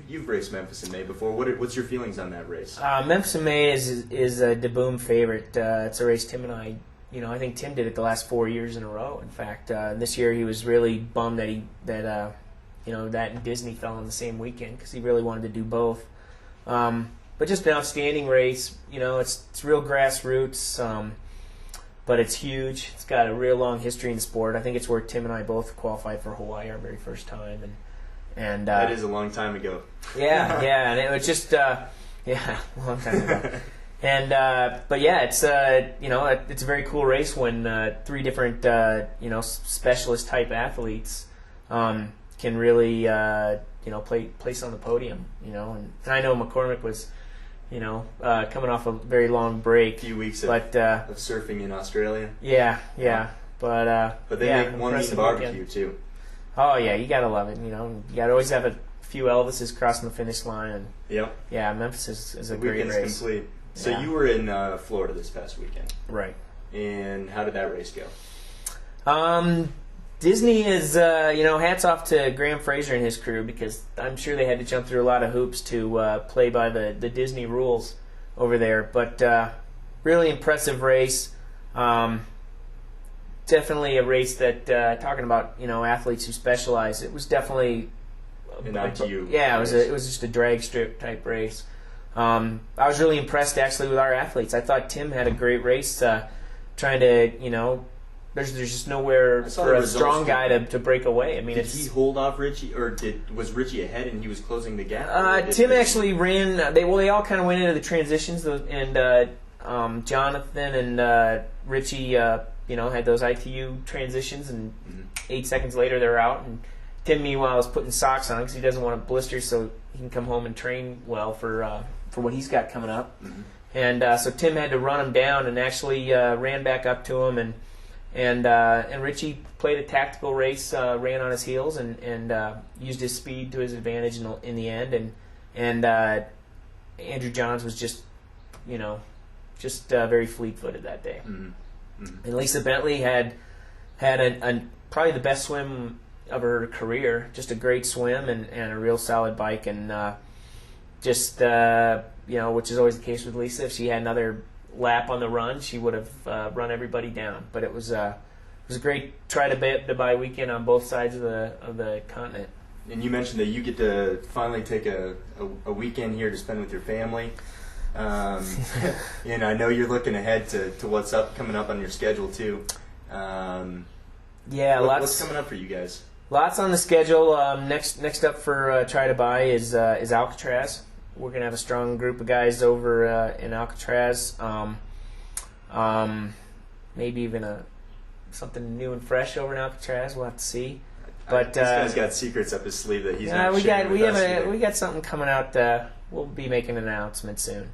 You've raced Memphis in May before. What's your feelings on that race? Memphis in May is a DeBoom favorite. It's a race Tim and I, I think Tim did it the last 4 years in a row. In fact, this year he was really bummed that and Disney fell on the same weekend because he really wanted to do both. But just an outstanding race. It's real grassroots, but it's huge. It's got a real long history in the sport. I think it's where Tim and I both qualified for Hawaii our very first time, and that is a long time ago. Yeah, and it was just a long time ago. And but yeah, it's it's a very cool race when three different specialist type athletes can really place on the podium. And I know McCormick was coming off a very long break. A few weeks of surfing in Australia. Yeah. But they make one mean barbecue weekend too. Oh yeah, you gotta love it. You gotta always have a few Elvises crossing the finish line. And yep. Yeah, Memphis is a great race. Weekend's complete. So you were in Florida this past weekend, right? And how did that race go? Disney is hats off to Graham Fraser and his crew, because I'm sure they had to jump through a lot of hoops to play by the Disney rules over there. But really impressive race. Definitely a race that talking about athletes who specialize. It was definitely an ITU. Yeah, it was just a drag strip type race. I was really impressed actually with our athletes. I thought Tim had a great race, trying to there's just nowhere for a strong guy to break away. I mean, did he hold off Richie, or was Richie ahead and he was closing the gap? Tim actually ran. They all kind of went into the transitions, and Jonathan and Richie, had those ITU transitions, and 8 seconds later they're out. And Tim, meanwhile, is putting socks on because he doesn't want to blister, so he can come home and train well for what he's got coming up. Mm-hmm. And so Tim had to run him down, and actually ran back up to him, and Richie played a tactical race, ran on his heels, and used his speed to his advantage in the end. And Andrew Johns was just very fleet-footed that day. Mm-hmm. Mm-hmm. And Lisa Bentley had probably the best swim of her career. Just a great swim and a real solid bike, and which is always the case with Lisa. If she had another lap on the run, she would have run everybody down. But it was a great try-to-buy weekend on both sides of the continent. And you mentioned that you get to finally take a weekend here to spend with your family. And I know you're looking ahead to what's coming up on your schedule too. What's coming up for you guys? Lots on the schedule. Next up for try to buy is Alcatraz. We're gonna have a strong group of guys over in Alcatraz. Maybe even something new and fresh over in Alcatraz. We'll have to see. But this guy's got secrets up his sleeve that he's not sharing with us. We got something coming out. We'll be making an announcement soon.